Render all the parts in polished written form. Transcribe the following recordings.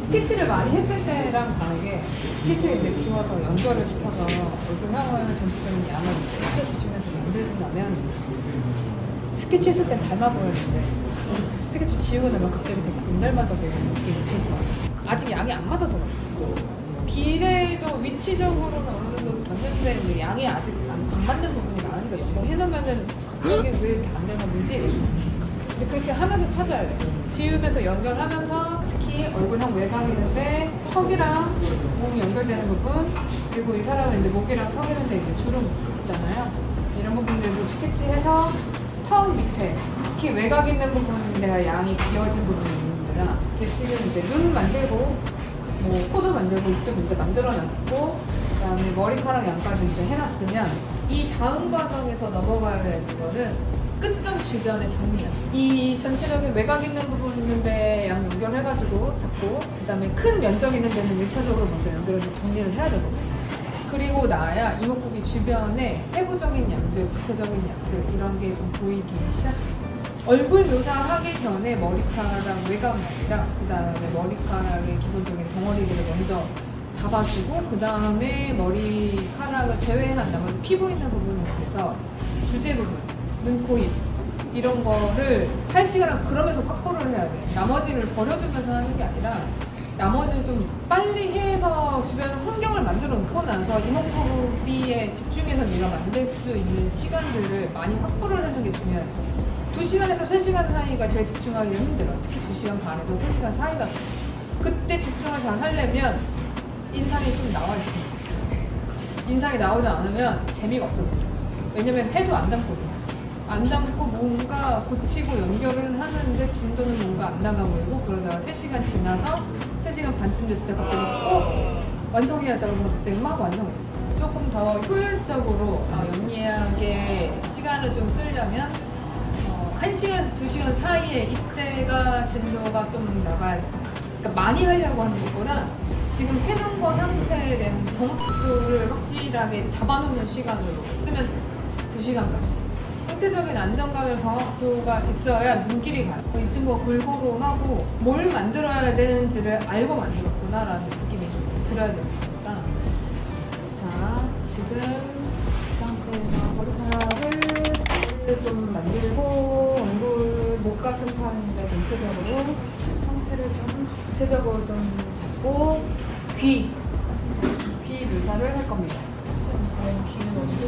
스케치를 많이 했을 때랑 다르게 스케치를 이제 지워서 연결을 시켜서 얼굴형을 전체적인 양을 스케치 중에서 만들려면 스케치 했을 땐 닮아 보였는데 스케치 지우고 나면 갑자기 되게 안 닮아져 보이는 느낌이 들 거야. 아직 양이 안 맞아서 비례적 위치적으로는 어느 정도 맞는데 이제 양이 아직 안 맞는 부분이 많으니까 연결해놓으면은 갑자기 왜 이렇게 안 닮아 보이지? 근데 그렇게 하면서 찾아야 돼. 지우면서 연결하면서 특히 얼굴형 외곽 있는데 턱이랑 몸이 연결되는 부분, 그리고 이 사람은 이제 목이랑 턱 있는데 이제 주름 있잖아요. 이런 부분들도 스케치해서 턱 밑에 특히 외곽 있는 부분인데 양이 비어진 부분이 있는데라 지금 이제 눈 만들고 뭐 코도 만들고 입도 이제 만들어놨고 그다음에 머리카락 양까지 이제 해놨으면 이 다음 과정에서 넘어가야 되는 거는 끝점 주변의 정리야. 이 전체적인 외곽 있는 부분 있는데 양 연결해가지고 잡고 그다음에 큰 면적 있는 데는 1차적으로 먼저 연결해서 정리를 해야 되거든요. 그리고 나야 이목구비 주변에 세부적인 양들, 구체적인 양들 이런 게 좀 보이기 시작해요. 얼굴 묘사하기 전에 머리카락 외곽이 아니라 그 다음에 머리카락의 기본적인 덩어리들을 먼저 잡아주고 그 다음에 머리카락을 제외한 나머지 피부 있는 부분에 대해서 주제 부분, 눈, 코, 입 이런 거를 할 시간을 그러면서 확보를 해야 돼. 나머지를 버려주면서 하는 게 아니라 나머지를 좀 빨리 해서 주변 환경을 만들어 놓고 나서 이목구비에 집중해서 네가 만들 수 있는 시간들을 많이 확보를 하는 게 중요하지. 2시간에서 3시간 사이가 제일 집중하기가 힘들어. 특히 2시간 반에서 3시간 사이가. 그때 집중을 잘 하려면 인상이 좀 나와 있습니다. 인상이 나오지 않으면 재미가 없어 보여. 왜냐면 해도 안 담거든. 안 담고 뭔가 고치고 연결을 하는데 진도는 뭔가 안 나가 보이고 그러다가 3시간 지나서 3시간 반쯤 됐을 때 갑자기 완성해야지 하고 갑자기 막 완성해. 조금 더 효율적으로 영리하게 시간을 좀 쓰려면 1시간에서 2시간 사이에 이때가 진도가 좀 나가야 돼. 그러니까 많이 하려고 하는 것보다 지금 해놓은 거 상태에 대한 정도를 확실하게 잡아놓는 시간으로 쓰면 돼. 2시간까지. 형태적인 안정감의 정확도가 있어야 눈길이 가요. 이 친구가 골고루 하고 뭘 만들어야 되는지를 알고 만들었구나라는 느낌이 좀 들어야 되니까. 자, 지금 이 상태에서 머리카락을 좀 만들고 얼굴, 목, 가슴 파인데 전체적으로 형태를 좀 구체적으로 좀 잡고 귀 묘사를 할 겁니다. 귀는 어떻게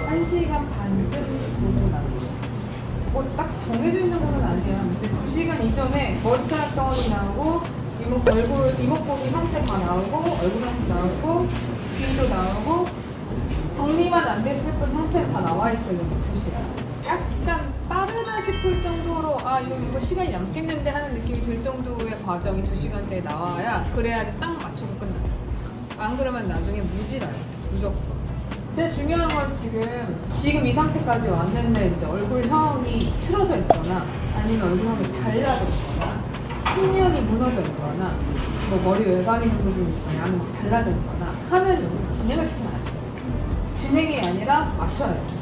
1시간 반쯤 보고 나고 딱 정해져 있는 건 아니에요. 근데 2시간 이전에 머리카락 덩어리 나오고 이목구비 형태 다 나오고 얼굴 형태 나오고 귀도 나오고 정리만 안 됐을 뿐 형태는 다 나와 있어요. 2시간. 약간 빠르다 싶을 정도로 이거 시간이 남겠는데 하는 느낌이 들 정도의 과정이 2시간대에 나와야 그래야지 딱 맞춰서 끝나요. 안 그러면 나중에 무지라요. 무조건. 제일 중요한 건 지금 이 상태까지 왔는데 이제 얼굴형이 틀어져 있거나 아니면 얼굴형이 달라져 있거나 측면이 무너져 있거나 뭐 머리 외곽 있는 부분이 있거나 아니면 달라져 있거나 하면 여기서 진행을 시키면 안 돼요. 진행이 아니라 맞춰야 돼요.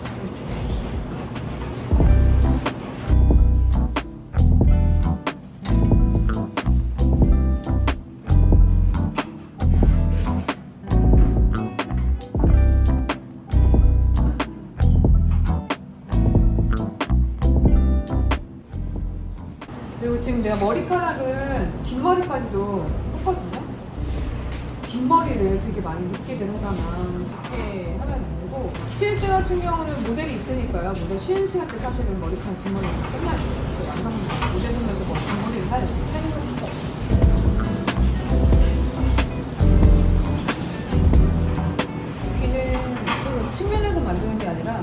그리고 지금 내가 머리카락은 뒷머리까지도 했거든요. 뒷머리를 되게 많이 늦게 들어가나 늦게 하면 안 되고 실제 같은 경우는 모델이 있으니까요. 모델 쉬는 시간 때 사실은 머리카락 뒷머리가 끝나죠. 완성 모델 보면서 뭐 뒷머리를 사야 돼요. 사용할 수가 없어요. 귀는 측면에서 만드는 게 아니라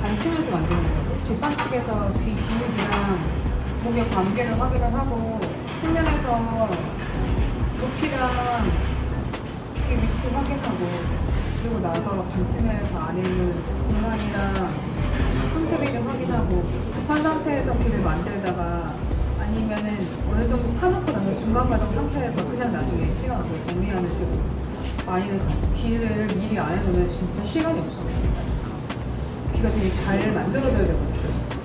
반측에서 만드는 거예요. 뒷반측에서 귀 근육이랑 목의 관계를 확인을 하고 측면에서 높이랑 귀 위치 확인하고 그리고 나서 반쯤에서 안에 있는 공간이랑 형태비를 확인하고 급한 상태에서 귀를 만들다가 아니면은 어느 정도 파놓고 나서 중간 과정 상태에서 그냥 나중에 시간 없어 정리하는 식으로 많이는 귀를 미리 안 해놓으면 진짜 시간이 없어. 귀가 되게 잘 만들어져야 되거든요.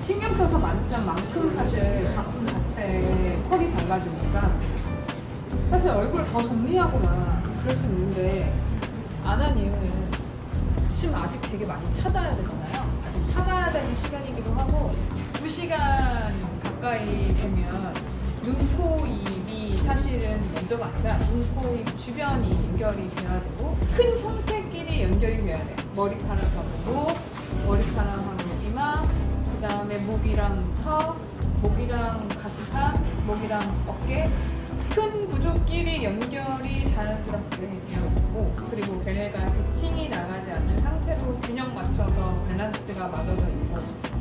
신경 써서 만든 만큼 사실 작품 자체에 컬이 달라지니까 사실 얼굴을 더 정리하거나 그럴 수 있는데 안 한 이유는 지금 아직 되게 많이 찾아야 되잖아요. 아직 찾아야 되는 시간이기도 하고 2시간 가까이 되면 눈, 코, 입이 사실은 먼저가 아니라 눈, 코, 입 주변이 연결이 돼야 되고 큰 형태끼리 연결이 돼야 돼요. 머리카락하고 목, 머리카락하고 이마, 그 다음에 목이랑 턱, 목이랑 가슴판, 목이랑 어깨 큰 구조끼리 연결이 자연스럽게 되어 있고 그리고 걔네가 대칭이 나가지 않는 상태로 균형 맞춰서 밸런스가 맞아져 있고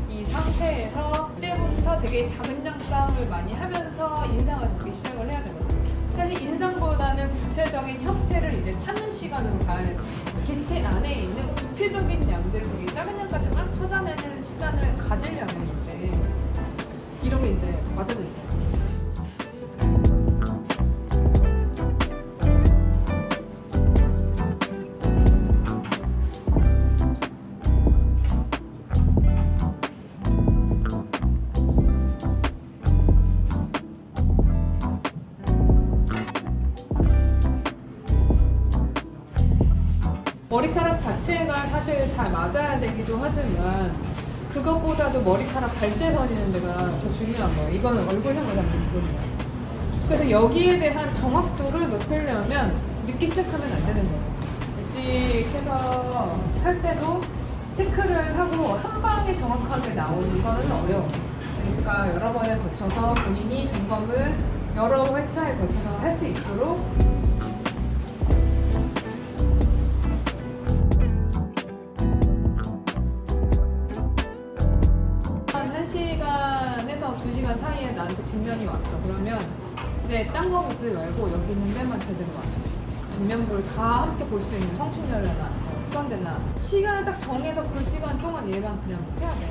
이 상태에서 그때부터 되게 자근량 싸움을 많이 하면서 인상을 보기 시작을 해야 되거든요. 사실 인상보다는 구체적인 형태를 이제 찾는 시간으로 가야 돼요. 개체 안에 있는 구체적인 양들을 되게 작은 양까지 막 찾아내는 시간을 가지려면 이제 이런 게 이제 맞아져 있어요. 머리카락 자체가 사실 잘 맞아야 되기도 하지만 그것보다도 머리카락 발제선 있는 데가 더 중요한 거예요. 이거는 얼굴형을 잡는 부분이에요. 그래서 여기에 대한 정확도를 높이려면 늦기 시작하면 안 되는 거예요. 일찍해서 할 때도 체크를 하고 한 방에 정확하게 나오는 거는 어려워요. 그러니까 여러 번에 거쳐서 본인이 점검을 여러 회차에 걸쳐서 할 수 있도록 한 1시간에서 2시간 사이에 나한테 뒷면이 왔어. 그러면 이제 딴 거 보지 말고 여기 있는 데만 제대로 맞춰. 뒷면부를 다 함께 볼 수 있는 청춘연애나 수강대나 시간을 딱 정해서 그 시간 동안 얘만 그냥 해야 돼.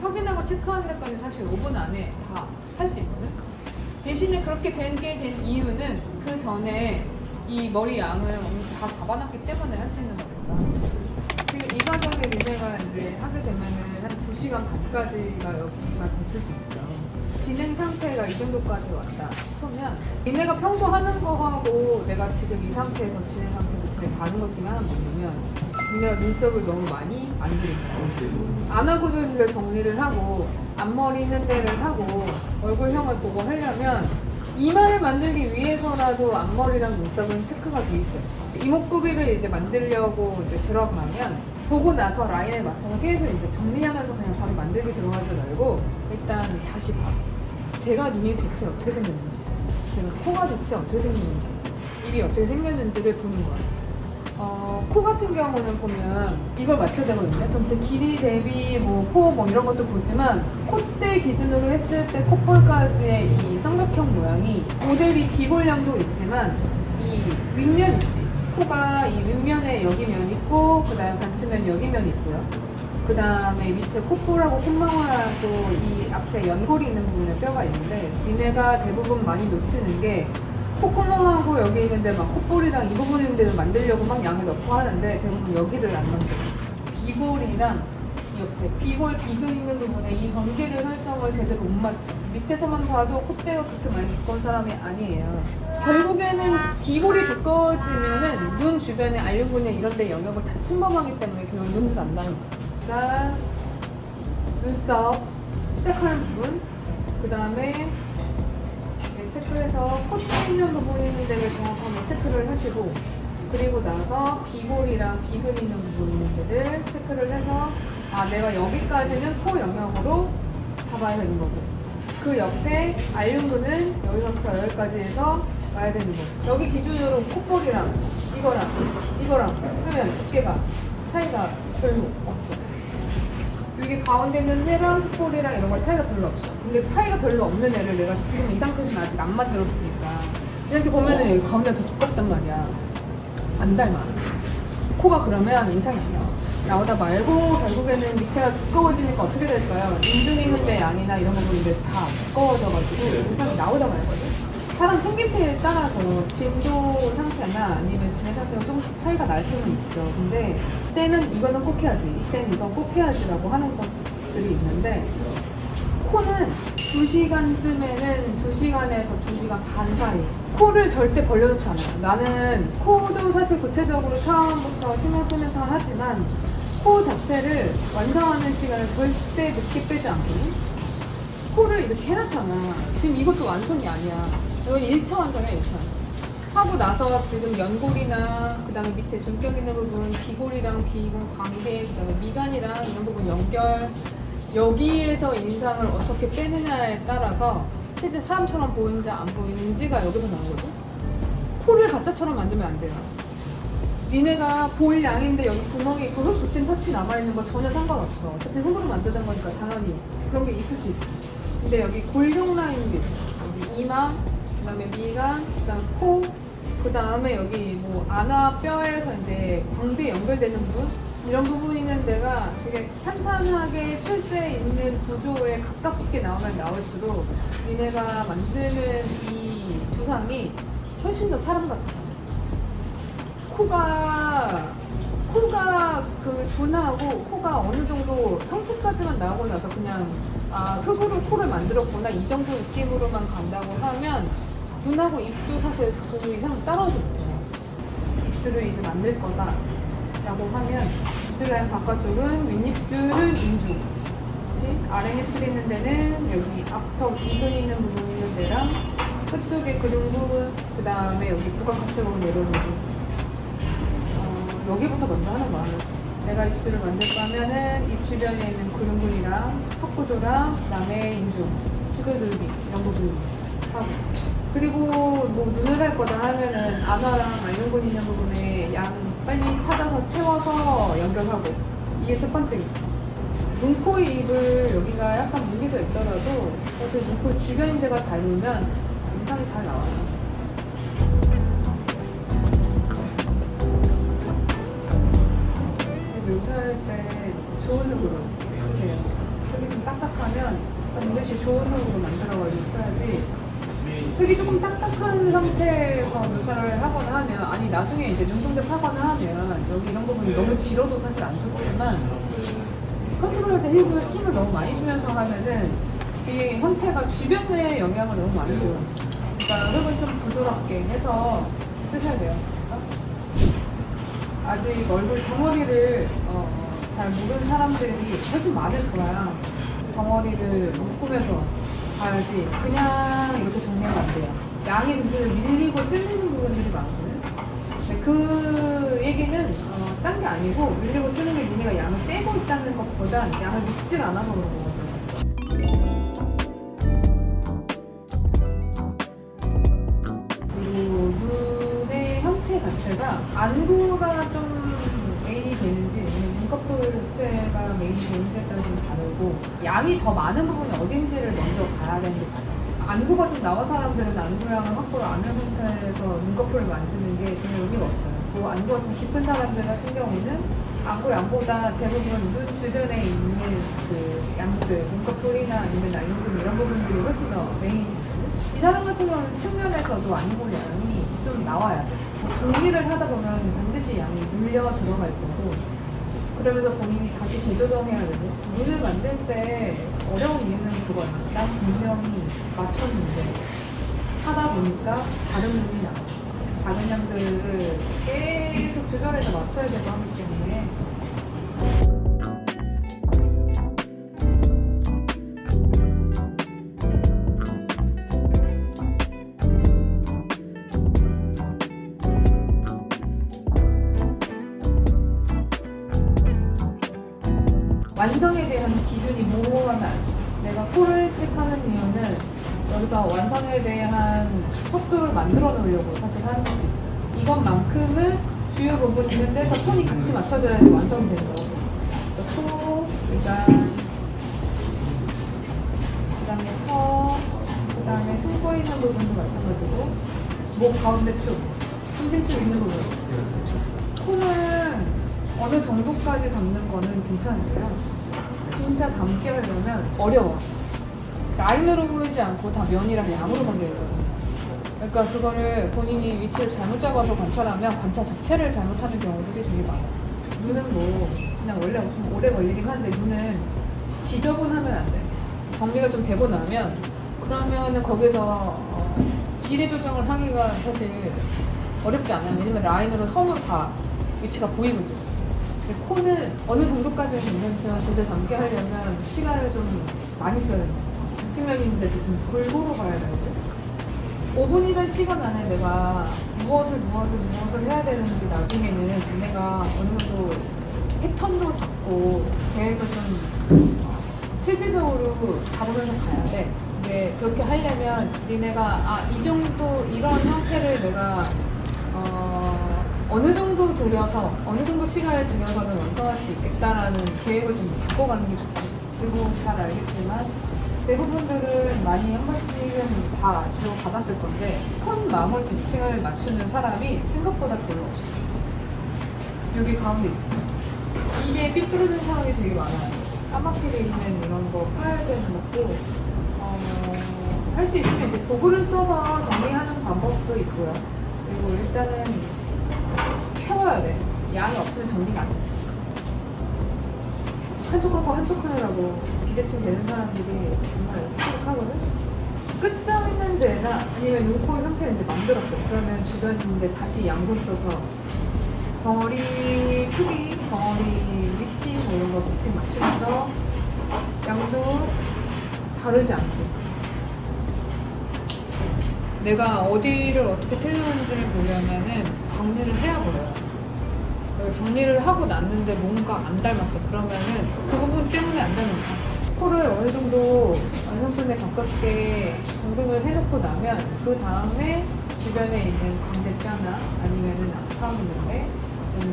확인하고 체크하는 데까지 사실 5분 안에 다 할 수 있거든. 대신에 그렇게 된 이유는 그 전에 이 머리 양을 다 잡아놨기 때문에 할 수 있는 거니까. 지금 이 과정에 니네가 이제 하게 되면은 한 2시간 반까지가 여기가 됐을 수 있어. 진행 상태가 이 정도까지 왔다 싶으면 니네가 평소 하는 거하고 내가 지금 이 상태에서 진행 상태도 진짜 다른 것 중에 하나는 뭐냐면 니네가 눈썹을 너무 많이 안 그린다. 안 하고도 있는데 정리를 하고 앞머리 있는 데를 하고 얼굴형을 보고 하려면 이마를 만들기 위해서라도 앞머리랑 눈썹은 체크가 돼 있어요. 이목구비를 이제 만들려고 이제 들어가면 보고 나서 라인에 맞춰서 계속 이제 정리하면서 그냥 바로 만들기 들어가지 말고 일단 다시 봐. 제가 눈이 대체 어떻게 생겼는지, 제가 코가 대체 어떻게 생겼는지, 입이 어떻게 생겼는지를 보는 거예요. 코 같은 경우는 보면 이걸 맞춰야 되거든요. 전체 길이 대비 코 이런 것도 보지만 콧대 기준으로 했을 때 콧볼까지의 이 삼각형 모양이 모델이 비골량도 있지만 이 윗면 있지. 코가 이 윗면에 여기 면 있고 그 다음에 받치면 여기 면 있고요. 그 다음에 밑에 콧볼하고 콧망울하고 이 앞에 연골이 있는 부분에 뼈가 있는데 니네가 대부분 많이 놓치는 게 콧구멍하고 여기 있는데 막 콧볼이랑 이 부분 있는데도 만들려고 막 양을 넣고 하는데 대부분 여기를 안 만들어요. 비골이랑 옆에 비골 비근 있는 부분에 이 경계를 설정을 제대로 못 맞춰. 밑에서만 봐도 콧대가 그렇게 많이 두꺼운 사람이 아니에요. 결국에는 비골이 두꺼워지면은 눈 주변에 알류근에 이런 데 영역을 다 침범하기 때문에 결국 눈도 난다는 거예요. 그러니까 눈썹 시작하는 부분, 그 다음에 체크해서 콧대 있는 부분이 있는 데를 정확하게 체크를 하시고 그리고 나서 비골이랑 비근 있는 부분 있는 데를 체크를 해서 아 내가 여기까지는 코 영역으로 잡아야 되는 거고 그 옆에 알륜근은 여기서부터 여기까지 해서 와야 되는 거고 여기 기준으로 콧볼이랑 이거랑 하면 두께가 차이가 별로 없죠. 여기 가운데 있는 애랑 콧볼이랑 이런 거 차이가 별로 없어. 근데 차이가 별로 없는 애를 내가 지금 이 상태에서는 아직 안 만들었으니까 이렇게 보면은 여기 가운데가 더 두껍단 말이야. 안 닮아. 코가 그러면 인상이 안 나와. 나오다 말고 결국에는 밑에가 두꺼워지니까 어떻게 될까요? 인중 있는데 양이나 이런 부분인데 다 두꺼워져가지고 인상이 나오다 말거든. 사람 생기피에 따라서 진도 상태나 아니면 진행 상태가 조금씩 차이가 날 수는 있어. 근데 이때는 이거는 꼭 해야지, 이때는 이건 꼭 해야지라고 하는 것들이 있는데 코는 2시간쯤에는 2시간에서 2시간 반 사이. 코를 절대 벌려놓지 않아요. 나는 코도 사실 구체적으로 처음부터 신경 쓰면서 하지만 코 자체를 완성하는 시간을 절대 늦게 빼지 않거든? 코를 이렇게 해놨잖아. 지금 이것도 완성이 아니야. 이건 1차 완성이야, 1차. 하고 나서 지금 연골이나 그 다음에 밑에 중격 있는 부분, 비골이랑 비골 관계, 그 다음에 미간이랑 이런 부분 연결, 여기에서 인상을 어떻게 빼느냐에 따라서 실제 사람처럼 보이는지 안 보이는지가 여기서 나오거든? 코를 가짜처럼 만들면 안 돼요. 니네가 볼 양인데 여기 구멍이 있고 흙 붙인 터치 남아있는 거 전혀 상관없어. 어차피 흙으로 만드는 거니까 당연히 그런 게 있을 수 있어. 근데 여기 골격 라인이 있어. 여기 이마, 그 다음에 미간, 그 다음 코, 그 다음에 여기 뭐 안화 뼈에서 이제 광대 연결되는 부분? 이런 부분 있는 데가 되게 탄탄하게 실제 있는 구조에 가깝게 나오면 나올수록 니네가 만드는 이 두상이 훨씬 더 사람 같아. 코가 그 둔하고 코가 어느 정도 형태까지만 나오고 나서 그냥 흙으로 코를 만들었구나 이 정도 느낌으로만 간다고 하면 눈하고 입도 사실 그 이상 떨어져 있잖아. 입술을 이제 만들 거다 라고 하면 입술 라인 바깥쪽은 윗입술은 인중, 그치? 아랫입술 있는 데는 여기 앞턱 이근 있는 부분 있는 데랑 끝쪽에 근육부, 그 다음에 여기 구강각층으로 내려오는 부분. 여기부터 먼저 하는 거야. 내가 입술을 만들까 하면은 입 주변에 있는 근육물이랑 턱 구조랑 그다음에 인중, 치글들기 이런 부분 하고, 그리고 뭐 눈을 할 거다 하면은 안화랑 안면근 있는 부분에 양 빨리 찾아서 채워서 연결하고, 이게 첫 번째겠죠. 눈, 코, 입을 여기가 약간 무게가 있더라도 사실 눈, 코 주변인 데가 닮으면 인상이 잘 나와요. 묘사할 때 좋은 흙으로 쓰세요. 흙이 좀 딱딱하면 반드시 좋은 흙으로 만들어가지고 써야지. 흙이 조금 딱딱한 상태에서 묘사를 하거나 하면, 아니 나중에 이제 눈동자 파거나 하면 여기 이런 부분이 너무 질어도 사실 안 좋지만 컨트롤할 때 힘을 너무 많이 주면서 하면은 이 형태가 주변에 영향을 너무 많이 줘요. 그러니까 흙을 좀 부드럽게 해서 쓰셔야 돼요. 아직 얼굴 덩어리를 잘 모르는 사람들이 훨씬 많을 거야. 덩어리를 묶으면서 봐야지 그냥 이렇게 정리하면 안 돼요. 양이 눈을 밀리고 쓸리는 부분들이 많거든. 근데 그 얘기는 딴 게 아니고, 밀리고 쓰는 게 니네가 양을 빼고 있다는 것보단 양을 믿질 않아서 그런 거거든. 그리고 눈의 형태 자체가 안구가 좀 메인이 되는지 눈꺼풀체가 메인이 되는지에 따라 좀 다르고, 양이 더 많은 부분이 어딘지를 먼저 봐야 되는 게 맞아요. 안구가 좀 나온 사람들은 안구양을 확보를 안 한 상태에서 눈꺼풀을 만드는 게 전혀 의미가 없어요. 또 안구가 좀 깊은 사람들 같은 경우는 안구 양보다 대부분 눈 주변에 있는 그 양들, 눈꺼풀이나 아니면 안구 이런 부분들이 훨씬 더 메인이거든요. 이 사람 같은 경우는 측면에서도 안구 양이 좀 나와야 돼. 정리를 하다 보면 반드시 양이 물려 들어갈 거고, 그러면서 본인이 다시 재조정해야 되고. 눈을 만들 때 어려운 이유는 그거야. 난 분명히 맞췄는데 하다 보니까 다른 눈이 나와. 작은 양들을 계속 조절해서 맞춰야 되고 하기 때문에 완성에 대한 기준이 모호하면 안 돼. 내가 코를 택하는 이유는 여기서 완성에 대한 속도를 만들어 놓으려고 사실 하는 것도 있어요. 이것만큼은 주요 부분 있는 데서 톤이 같이 맞춰져야지 완성이 되는 거거든요. 코, 미간, 그 다음에 턱, 그 다음에 숨골 있는 부분도 마찬가지고, 목 가운데 축, 숨길축 있는 부분. 코는 어느 정도까지 담는 거는 괜찮은데요. 진짜 담게 하려면 어려워. 라인으로 보이지 않고 다 면이랑 양으로만 되거든요. 그러니까 그거를 본인이 위치를 잘못 잡아서 관찰하면 관찰 자체를 잘못하는 경우들이 되게 많아요. 눈은 뭐 그냥 원래 좀 오래 걸리긴 한데, 눈은 지저분하면 안 돼. 정리가 좀 되고 나면 그러면은 거기서 비례 조정을 하기가 사실 어렵지 않아요. 왜냐면 라인으로 선으로 다 위치가 보이거든요. 근데 코는 어느 정도까지는 괜찮지만 진짜 젊게 하려면 시간을 좀 많이 써야 돼요. 측면인데도 좀 골고루 가야 되거든요. 5분이란 시간 안에 내가 무엇을 해야 되는지 나중에는 내가 어느 정도 패턴도 잡고 계획을 좀 실질적으로 잡으면서 가야 돼. 근데 그렇게 하려면 니네가 이 정도 이런 형태를 내가 어느 정도 들여서 어느 정도 시간을 들여서는 완성할 수 있겠다라는 계획을 좀 잡고 가는 게 좋다. 그리고 잘 알겠지만 대부분들은 많이 한 번씩은 다 지원 받았을 건데 톤 마물 대칭을 맞추는 사람이 생각보다 별로 없어요. 여기 가운데 있어요. 이게 삐뚤어진 사람이 되게 많아요. 까맣게 있는 이런 거 파야 되는 것도 할 수 있으면 이제 도구를 써서 정리하는 방법도 있고요. 그리고 일단은 채워야 돼. 양이 없으면 정리가 안 돼. 한쪽 하고 한쪽 하느라고 비대칭 되는 사람들이 정말 수록하거든? 끝점 있는 데나 아니면 눈코 형태를 이제 만들었어. 그러면 주변에 있는데 다시 양손 써서 덩어리 크기, 덩어리 위치 뭐 이런 거 대칭 맞추면서 양쪽 다르지 않게 내가 어디를 어떻게 틀렸는지를 보려면은 정리를 해야 보여요. 정리를 하고 났는데 뭔가 안 닮았어. 그러면은 그 부분 때문에 안 닮은 거야. 코를 어느 정도 완성품에 가깝게 정돈을 해놓고 나면 그 다음에 주변에 있는 광대뼈나 아니면은 앞파음 있는데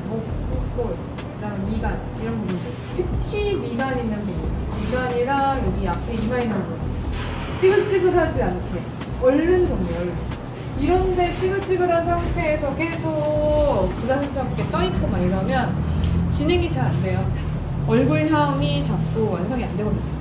목, 콧볼, 그 다음에 미간 이런 부분들 특히 미간 있는 부분 미간이랑 여기 앞에 이마 있는 부분 찌글찌글하지 않게 얼른 정리 얼른 이런데 찌글찌글한 상태에서 계속 부담스럽게 떠있고 막 이러면 진행이 잘 안 돼요. 얼굴형이 자꾸 완성이 안 되거든요.